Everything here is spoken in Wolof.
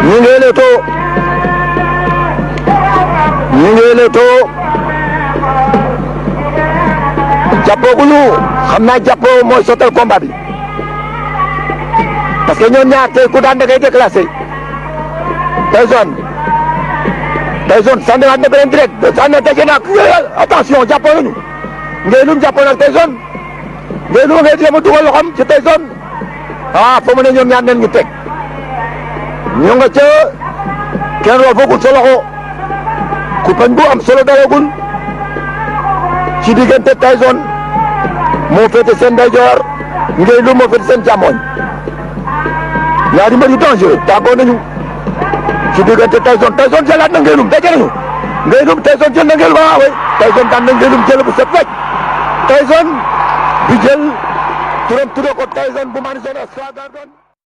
ñu ngi leetoo jàppooguñu xam naa jàppoo mooy sottal combat bi parce que ñoom ñaar tey ku daan da ngay déclassé Tyson sànniwaat na beneen direct sànni na daje naag attention jàppoo nañu Ngaylum jàppoo nag Tyson Ngaylum ngay jéem a dugal loxoom ci Tyson fa mu ne ñoom ñaar nañ ñu teg ñu nga ca kenn roofagul sa loxo ku pañ bu am solo dawagul ci diggante Tyson moo féete seen ndeyjoor Ngaylum moo féete seen càmmoñ ñaari mbër yu dangereux tàggoo nañu ci diggante Tyson jëlaat na Ngaylum daje nañu Tyson jël na Ngaylum Tyson daan na Ngaylum jël bu set wecc Tyson bi jël turam tudde ko Tyson bu Madison Square Garden